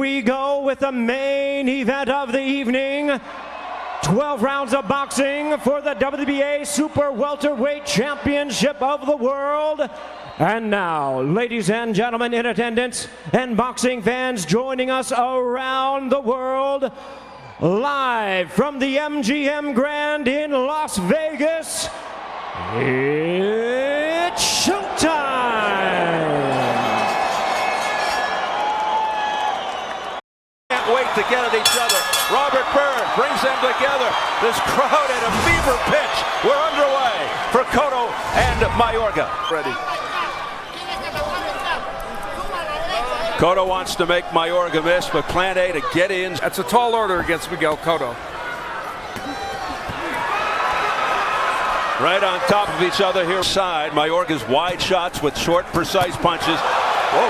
we go with the main event of the evening. 12 rounds of boxing for the WBA Super Welterweight Championship of the World. And now, ladies and gentlemen in attendance and boxing fans joining us around the world, live from the MGM Grand in Las Vegas, it's showtime! Can't wait to get at each other. Robert Byrne brings them together. This crowd at a fever pitch. We're underway for Cotto and Mayorga. Ready. Cotto wants to make Mayorga miss, but plan A to get in. That's a tall order against Miguel Cotto. Right on top of each other here. Side, Mayorga's wide shots with short, precise punches. Whoa.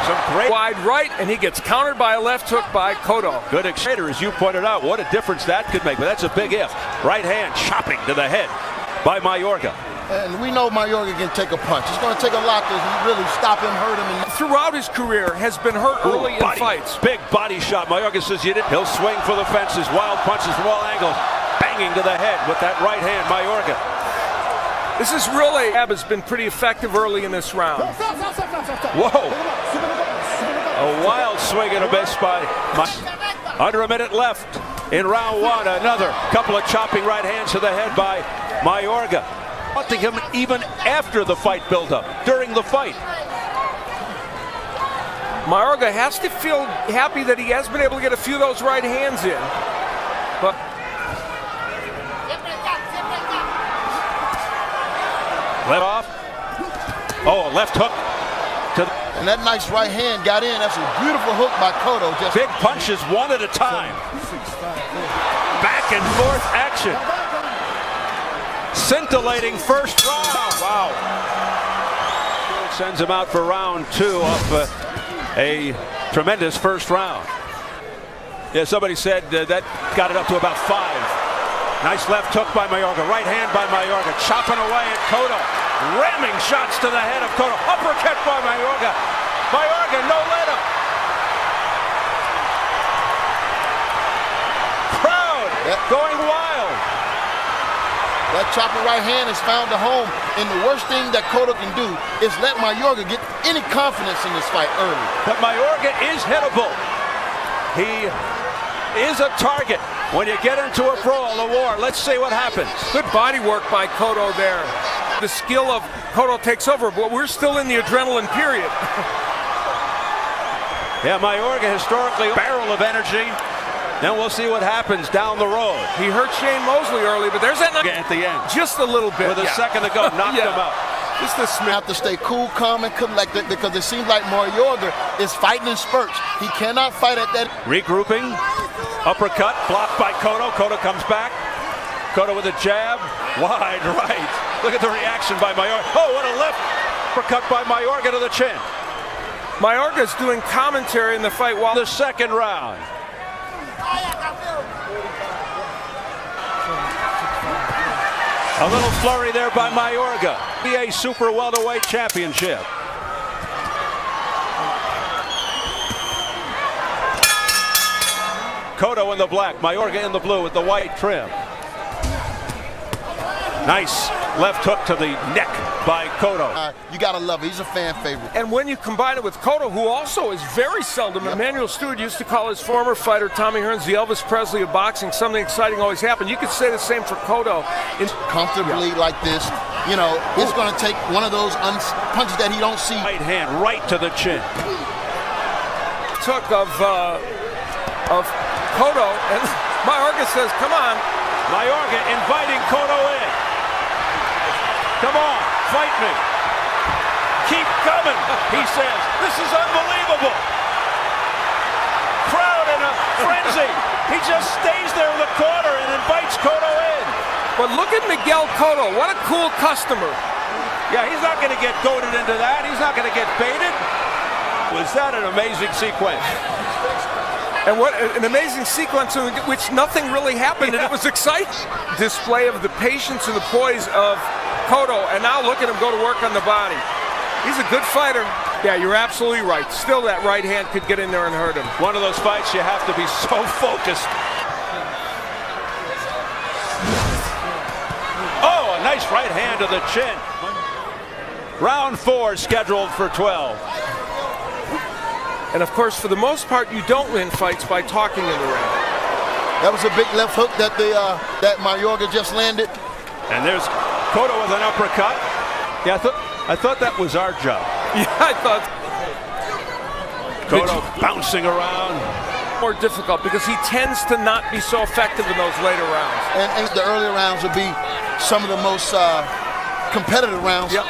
Some great wide right, and he gets countered by a left hook by Cotto. Good exchange, as you pointed out. What a difference that could make, but that's a big if. Right hand chopping to the head by Mayorga. And we know Mayorga can take a punch. It's going to take a lot to really stop him, hurt him. Throughout his career, has been hurt early in fights. Big body shot. Mayorga says you didn't. He'll swing for the fences. Wild punches from all angles. Banging to the head with that right hand, Mayorga. This is really, has been pretty effective early in this round. Whoa. A wild swing and a miss by under a minute left in round one. Another couple of chopping right hands to the head by Mayorga. Taunting him even after the fight build-up, during the fight. Mayorga has to feel happy that he has been able to get a few of those right hands in. But let off. Oh, a left hook. And that nice right hand got in. That's a beautiful hook by Cotto. Just big punches one at a time. Back and forth action. Scintillating first round. Wow. Sends him out for round two off a tremendous first round. Yeah, somebody said that got it up to about 5. Nice left hook by Mayorga. Right hand by Mayorga. Chopping away at Cotto. Ramming shots to the head of Cotto. Uppercut by Mayorga. Mayorga, no let him. Crowd going wild. That chopping right hand has found a home. And the worst thing that Cotto can do is let Mayorga get any confidence in this fight early. But Mayorga is hittable. He is a target. When you get into a brawl, a war, let's see what happens. Good body work by Cotto there. The skill of Cotto takes over, but we're still in the adrenaline period. Yeah, Mayorga historically a barrel of energy. Then we'll see what happens down the road. He hurt Shane Mosley early, but there's that at the end. Just a little bit. With a second to go, knocked him out. Just have to stay cool, calm, and collected because it seems like Mayorga is fighting in spurts. He cannot fight at that. Regrouping. Uppercut, blocked by Cotto. Cotto comes back. Cotto with a jab. Wide right. Look at the reaction by Mayorga. Oh, what a left. Uppercut by Mayorga to the chin. Mayorga's doing commentary in the fight while the second round. A little flurry there by Mayorga. WBA Super Welterweight Championship. Cotto in the black, Mayorga in the blue with the white trim. Nice left hook to the neck by Cotto. You gotta love it. He's a fan favorite. And when you combine it with Cotto, who also is very seldom, Emmanuel Stewart used to call his former fighter Tommy Hearns the Elvis Presley of boxing. Something exciting always happened. You could say the same for Cotto. Comfortably like this, you know, it's going to take one of those punches that he don't see. Right hand right to the chin. Took of Cotto, and Mayorga says, come on. Mayorga inviting Cotto in. Come on, fight me. Keep coming, he says. This is unbelievable. Crowd in a frenzy. He just stays there in the corner and invites Cotto in. But look at Miguel Cotto. What a cool customer. Yeah, he's not going to get goaded into that. He's not going to get baited. Was that an amazing sequence? And what an amazing sequence in which nothing really happened, and it was exciting. Display of the patience and the poise of Cotto, and now look at him go to work on the body. He's a good fighter. Yeah, you're absolutely right. Still, that right hand could get in there and hurt him. One of those fights you have to be so focused. Oh, a nice right hand to the chin. Round 4 scheduled for 12. And of course, for the most part, you don't win fights by talking in the ring. That was a big left hook that that Mayorga just landed. And there's Cotto with an uppercut. Yeah, I thought that was our job. Yeah, I thought. Cotto bouncing around. More difficult because he tends to not be so effective in those later rounds. And the earlier rounds will be some of the most competitive rounds. Yep.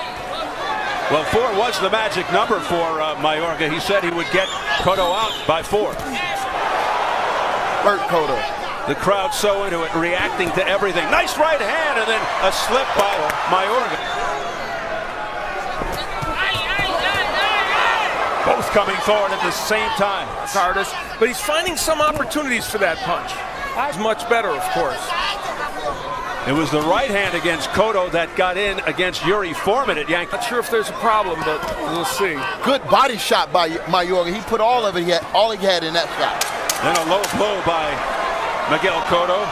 Well, 4 was the magic number for Mayorga. He said he would get Cotto out by 4. Hurt Cotto. The crowd so into it, reacting to everything. Nice right hand, and then a slip by Mayorga. Both coming forward at the same time. Artist, but he's finding some opportunities for that punch. He's much better, of course. It was the right hand against Cotto that got in against Yuri Foreman at Yankee. Not sure if there's a problem, but we'll see. Good body shot by Mayorga. He put all he had in that shot. Then a low blow by Miguel Cotto.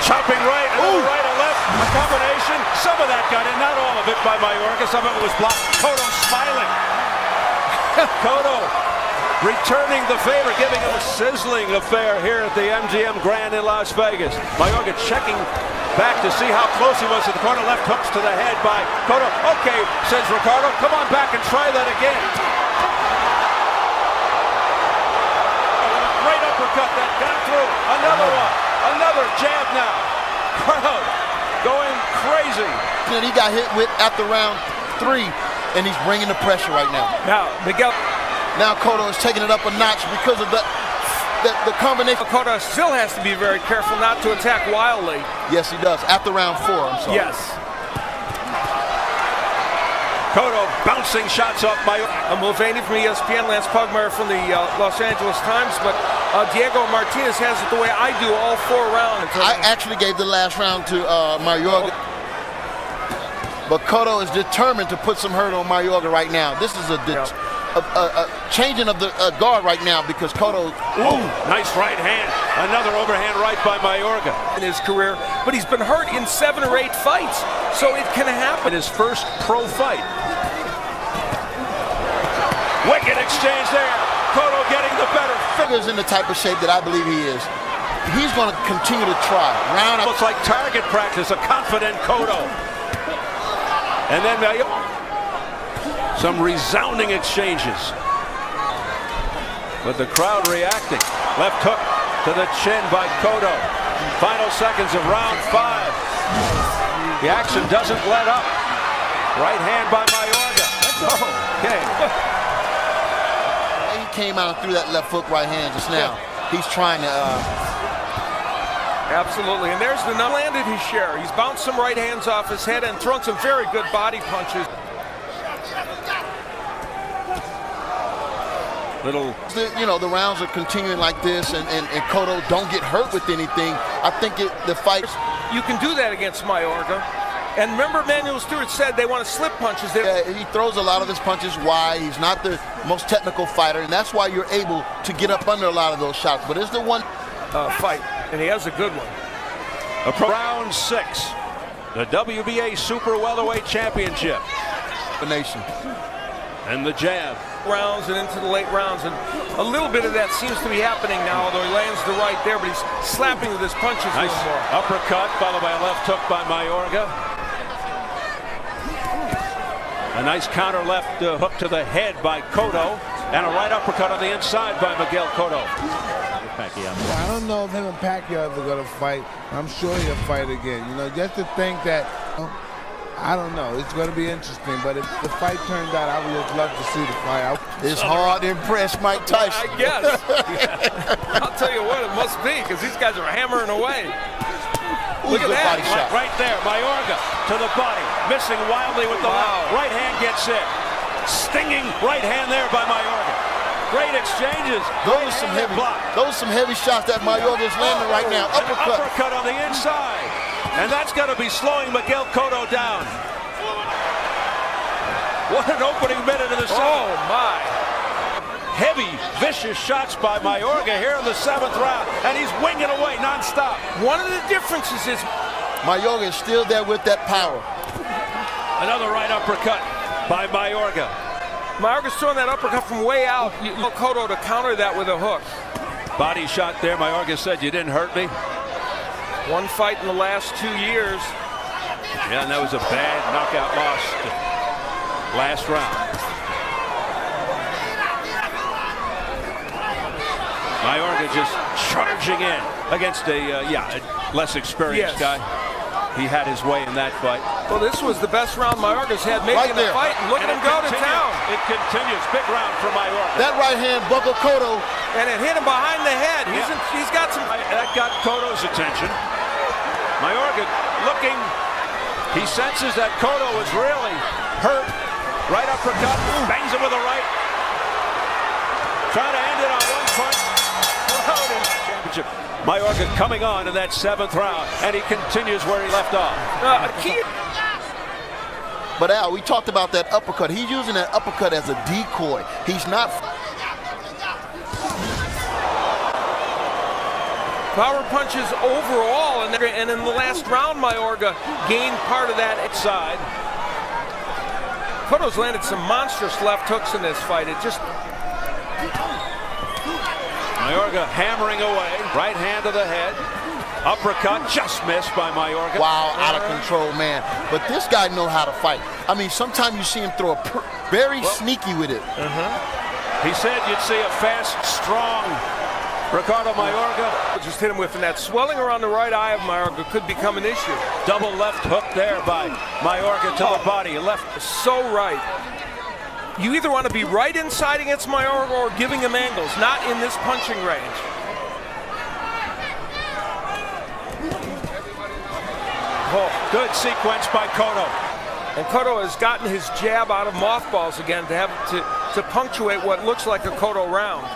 Chopping right, another right, a left, a combination. Some of that got in, not all of it by Mayorga. Some of it was blocked. Cotto smiling. Cotto returning the favor, giving him a sizzling affair here at the MGM Grand in Las Vegas. Mayorga checking back to see how close he was to the corner. Left hooks to the head by Cotto. Okay, says Ricardo, come on back and try that again. Right uppercut that got through. Another one. Another jab now. Crowd going crazy. And he got hit with after round 3, and he's bringing the pressure right now. Now, Miguel. Now Cotto is taking it up a notch because of the combination. Cotto still has to be very careful not to attack wildly. Yes, he does. After round 4, I'm sorry. Yes. Cotto bouncing shots off Mayorga. Mulvaney from ESPN, Lance Pugmire from the Los Angeles Times, but Diego Martinez has it the way I do all 4 rounds. I actually gave the last round to Mayorga. But Cotto is determined to put some hurt on Mayorga right now. This is a changing of the guard right now because Cotto. Ooh, nice right hand. Another overhand right by Mayorga. In his career, but he's been hurt in 7 or 8 fights, so it can happen. His first pro fight. Wicked exchange there. Cotto getting the better. Figures in the type of shape that I believe he is. He's going to continue to try. Looks like target practice. A confident Cotto. And then some resounding exchanges. But the crowd reacting. Left hook to the chin by Cotto. Final seconds of round 5. The action doesn't let up. Right hand by Mayorga. Okay. He came out and threw that left hook right hand just now. He's trying to... Absolutely, and there's the landed his share. He's bounced some right hands off his head and thrown some very good body punches. The rounds are continuing like this, and Cotto don't get hurt with anything. I think the fight... You can do that against Mayorga. And remember, Emanuel Stewart said they want to slip punches. He throws a lot of his punches wide. He's not the most technical fighter, and that's why you're able to get up under a lot of those shots. But it's the one fight, and he has a good one. Round 6, the WBA Super Welterweight Championship. The nation. And the jab. Rounds and into the late rounds, and a little bit of that seems to be happening now, although he lands the right there, but he's slapping with his punches a little more. Uppercut followed by a left hook by Mayorga. A nice counter left hook to the head by Cotto, and a right uppercut on the inside by Miguel Cotto. I don't know if him and Pacquiao are going to fight. I'm sure he'll fight again. Just to think that, I don't know. It's going to be interesting. But if the fight turned out, I would just love to see the fight. It's hard to impress Mike Tyson. I guess. I'll tell you what, it must be, because these guys are hammering away. Look at that. Body shot. Right there, Mayorga to the body, missing wildly with the left. Right hand gets hit. Stinging right hand there by Mayorga. Great exchanges. Those are some heavy shots that Mayorga is landing right now. Uppercut on the inside. And that's got to be slowing Miguel Cotto down. What an opening minute of the 7th. Oh, my. Heavy, vicious shots by Mayorga here in the 7th round, and he's winging away nonstop. One of the differences is Mayorga is still there with that power. Another right uppercut by Mayorga. Mayorga's throwing that uppercut from way out. Cotto to counter that with a hook. Body shot there. Mayorga said, "You didn't hurt me." One fight in the last 2 years. Yeah, and that was a bad knockout loss last round. Mayorga just charging in against a less experienced guy. He had his way in that fight. Well, this was the best round Mayorga's had maybe in the fight. And look at him go to town. It continues. Big round for Mayorga. That right hand buckled Cotto. And it hit him behind the head. He's got some. That got Cotto's attention. Mayorga looking. He senses that Cotto is really hurt. Right uppercut. Bangs him with a right. Trying to end it on one punch. Championship. Mayorga coming on in that 7th round, and he continues where he left off. But Al, we talked about that uppercut. He's using that uppercut as a decoy. He's not. Power punches overall, and in the last round, Mayorga gained part of that side. Cotto's landed some monstrous left hooks in this fight. It just. Mayorga hammering away, right hand to the head. Uppercut just missed by Mayorga. Wow, out of control, man. But this guy knows how to fight. I mean, sometimes you see him throw very sneaky with it. He said you'd see a fast, strong Ricardo Mayorga. Just hit him with, and that swelling around the right eye of Mayorga could become an issue. Double left hook there by Mayorga to the body. Left. So right. You either want to be right inside against Mayorga or giving him angles, not in this punching range. Oh, good sequence by Cotto. And Cotto has gotten his jab out of mothballs again to have to punctuate what looks like a Cotto round.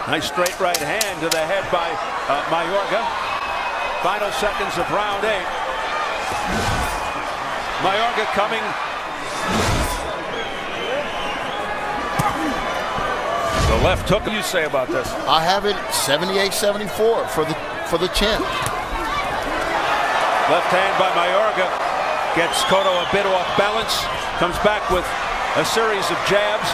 Nice straight right hand to the head by Mayorga. Final seconds of round 8. Mayorga coming. The left hook. What do you say about this? I have it 78-74 for the champ. Left hand by Mayorga gets Cotto a bit off balance. Comes back with a series of jabs.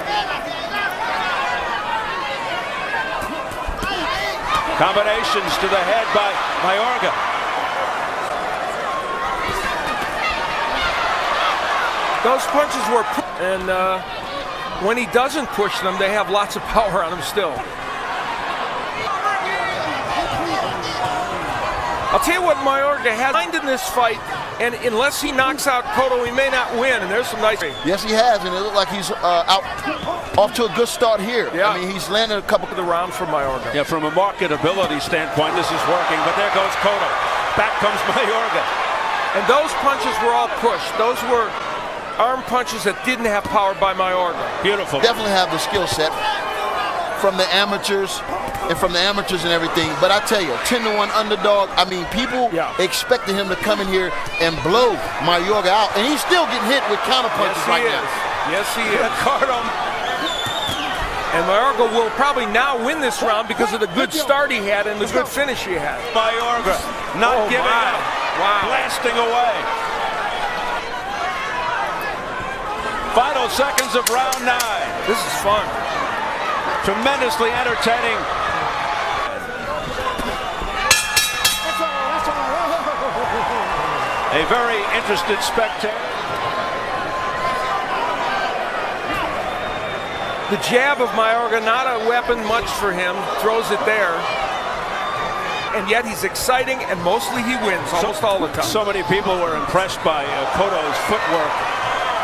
Combinations to the head by Mayorga. Those punches were, and when he doesn't push them, they have lots of power on him still. I'll tell you what Mayorga has in this fight, and unless he knocks out Cotto, he may not win. And there's some nice. Yes, he has, and it looked like he's off to a good start here. Yeah. I mean, he's landed a couple of the round for Mayorga. Yeah, from a marketability standpoint, this is working. But there goes Cotto. Back comes Mayorga. And those punches were all pushed. Those were arm punches that didn't have power by Mayorga. Beautiful. Definitely have the skill set from the amateurs and everything. But I tell you, 10-1 underdog. I mean, people expected him to come in here and blow Mayorga out, and he's still getting hit with counter punches right now. Yes, he is. Ricardo. And Mayorga will probably now win this round because of the good start he had and the good finish he had. Mayorga not giving up. Wow. Blasting away. Final seconds of round 9. This is fun. Tremendously entertaining. A very interested spectator. The jab of Mayorga, not a weapon much for him, throws it there. And yet he's exciting, and mostly he wins almost all the time. So many people were impressed by Cotto's footwork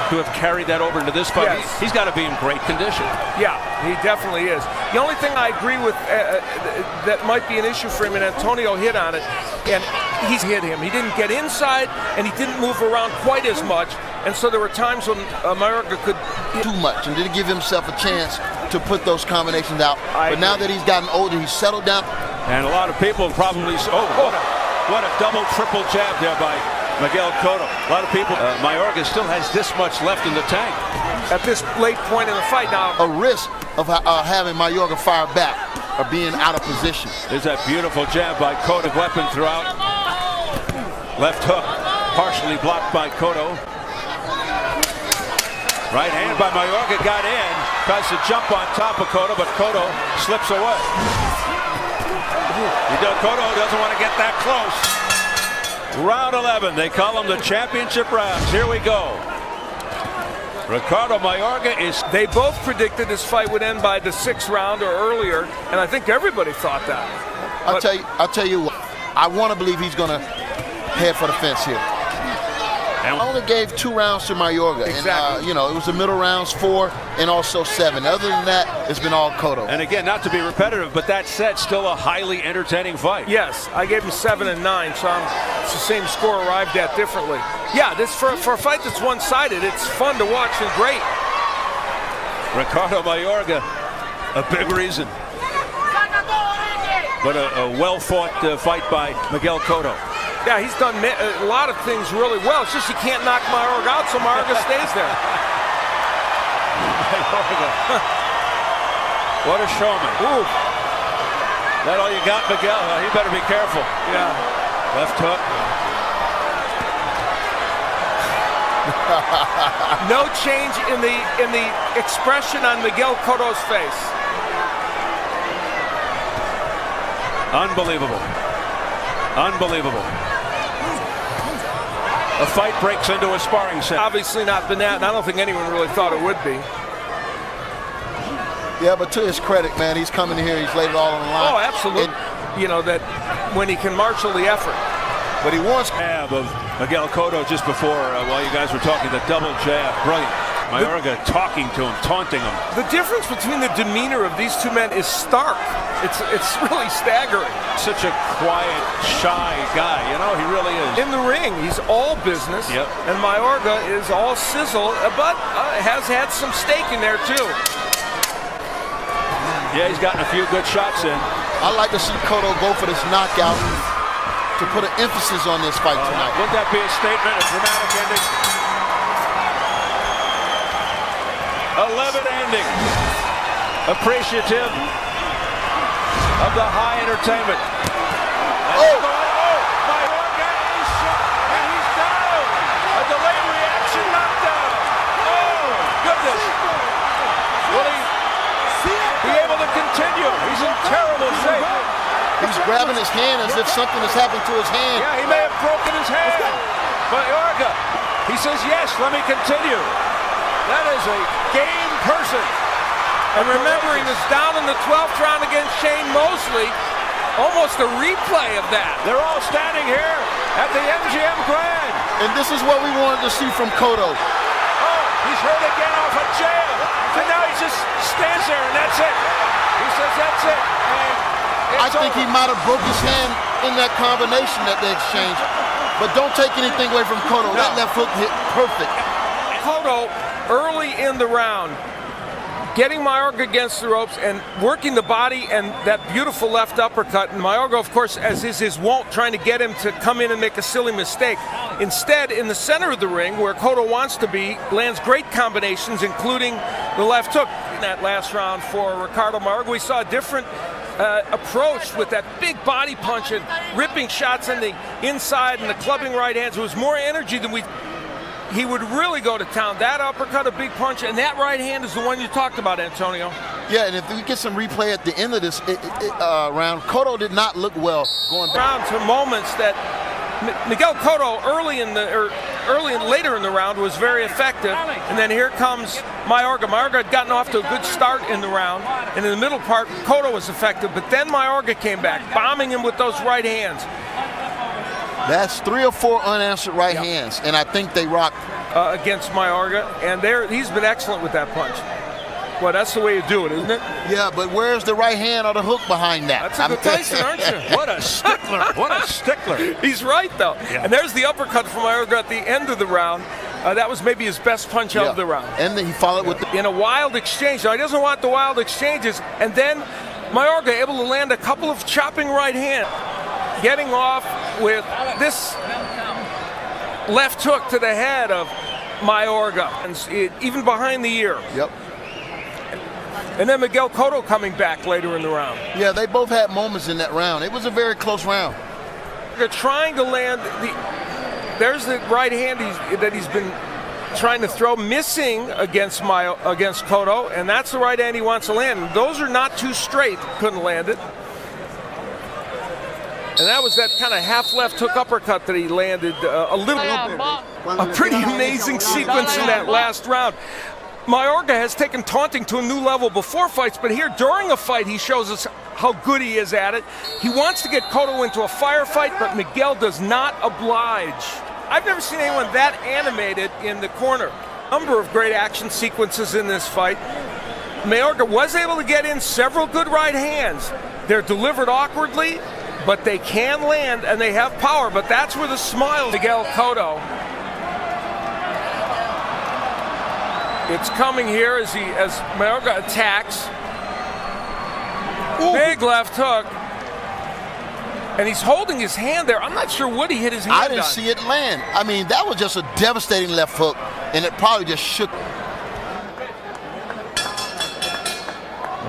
to have carried that over into this fight. Yes. He's got to be in great condition. Yeah, he definitely is. The only thing I agree with that might be an issue for him, and Antonio hit on it, and he's hit him. He didn't get inside, and he didn't move around quite as much, and so there were times when Mayorga could too much and didn't give himself a chance to put those combinations out. But now that he's gotten older, he's settled down. And a lot of people probably, what a double, triple jab there by Miguel Cotto. A lot of people, Mayorga still has this much left in the tank. At this late point in the fight now. A risk of having Mayorga fire back or being out of position. There's that beautiful jab by Cotto, weapon throughout. Left hook, partially blocked by Cotto. Right hand by Mayorga, got in, tries to jump on top of Cotto, but Cotto slips away. Cotto doesn't want to get that close. Round 11, they call them the championship rounds. Here we go. Ricardo Mayorga is... They both predicted this fight would end by the 6th round or earlier, and I think everybody thought that. I'll tell you what, I want to believe he's going to head for the fence here. I only gave 2 rounds to Mayorga. Exactly. And, you know, it was the middle rounds 4 and also 7. Other than that, it's been all Cotto. And again, not to be repetitive, but that said, still a highly entertaining fight. Yes, I gave him 7 and 9, so it's the same score arrived at differently. Yeah, this for a fight that's one-sided, it's fun to watch and great. Ricardo Mayorga, a big reason. But a well-fought fight by Miguel Cotto. Yeah, he's done a lot of things really well. It's just you can't knock Mayorga out, so Mayorga stays there. What a showman. Ooh. That all you got, Miguel? You better be careful. Yeah. Left hook. No change in the expression on Miguel Cotto's face. Unbelievable. Unbelievable. A fight breaks into a sparring set. Obviously not been that, and I don't think anyone really thought it would be. Yeah, but to his credit, man, he's coming here, he's laid it all on the line. Oh, absolutely. You know, that when he can marshal the effort. But he wants... Jab of Miguel Cotto just before, while you guys were talking, the double jab. Brilliant. Mayorga talking to him, taunting him. The difference between the demeanor of these two men is stark. It's really staggering. Such a quiet, shy guy, you know, he really is. In the ring, he's all business, yep. And Mayorga is all sizzle, but has had some stake in there too. Yeah, he's gotten a few good shots in. I like to see Cotto go for this knockout to put an emphasis on this fight tonight. Wouldn't that be a statement, a dramatic ending? 11 ending. Appreciative of the high entertainment. Mayorga is shot, and he's down. A delayed reaction knockdown. Oh, goodness. Will he be able to continue? He's in terrible shape. He's grabbing his hand as if something has happened to his hand. Yeah, he may have broken his hand. Mayorga, he says, yes, let me continue. That is a game person. And remember, he was down in the 12th round against Shane Mosley. Almost a replay of that. They're all standing here at the MGM Grand. And this is what we wanted to see from Cotto. Oh, he's hurt again off a jab. And now he just stands there and that's it. He says that's it. And I think he might have broke his hand in that combination that they exchanged. But don't take anything away from Cotto. No. That left hook hit perfect. Cotto, early in the round, getting Mayorga against the ropes and working the body and that beautiful left uppercut. And Mayorga, of course, as is his wont, trying to get him to come in and make a silly mistake. Instead, in the center of the ring, where Cotto wants to be, lands great combinations, including the left hook. In that last round for Ricardo Mayorga, we saw a different approach with that big body punch and ripping shots in the inside and the clubbing right hands. It was more energy than he would really go to town. That uppercut, a big punch, and that right hand is the one you talked about, Antonio. Yeah, and if we get some replay at the end of this round, Cotto did not look well going down to moments that Miguel Cotto later in the round was very effective, and then here comes Mayorga. Mayorga had gotten off to a good start in the round, and in the middle part, Cotto was effective, but then Mayorga came back, bombing him with those right hands. That's 3 or 4 unanswered right hands, and I think they rocked against Mayorga, and he's been excellent with that punch. Well, that's the way you do it, isn't it? Yeah, but where's the right hand or the hook behind that? That's a good Tyson, aren't you? What a stickler! What a stickler! He's right, though. Yeah. And there's the uppercut from Mayorga at the end of the round. That was maybe his best punch of the round. And then he followed with in a wild exchange. Now, he doesn't want the wild exchanges, and then Mayorga able to land a couple of chopping right hands. Getting off with this left hook to the head of Mayorga, and even behind the ear. Yep. And then Miguel Cotto coming back later in the round. Yeah, they both had moments in that round. It was a very close round. They're trying to land there's the right hand that he's been trying to throw, missing against Cotto, and that's the right hand he wants to land. And those are not too straight. Couldn't land it. And that was that kind of half left hook uppercut that he landed a pretty amazing sequence in that last round. Mayorga has taken taunting to a new level before fights, but here during a fight he shows us how good he is at it. He wants to get Cotto into a firefight, but Miguel does not oblige. I've never seen anyone that animated in the corner. Number of great action sequences in this fight. Mayorga was able to get in several good right hands. They're delivered awkwardly, but they can land and they have power, but that's where the smile Miguel Cotto. It's coming here as Mayorga attacks. Ooh. Big left hook. And he's holding his hand there. I'm not sure what he hit his hand on. I didn't see it land. I mean, that was just a devastating left hook, and it probably just shook.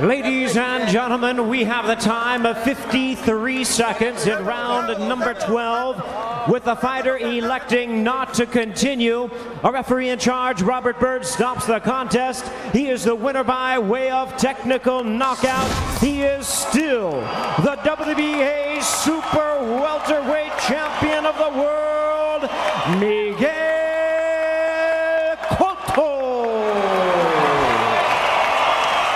Ladies and gentlemen, we have the time of 53 seconds in round number 12, with the fighter electing not to continue. A referee in charge, Robert Bird, stops the contest. He is the winner by way of technical knockout. He is still the WBA Super Welterweight Champion.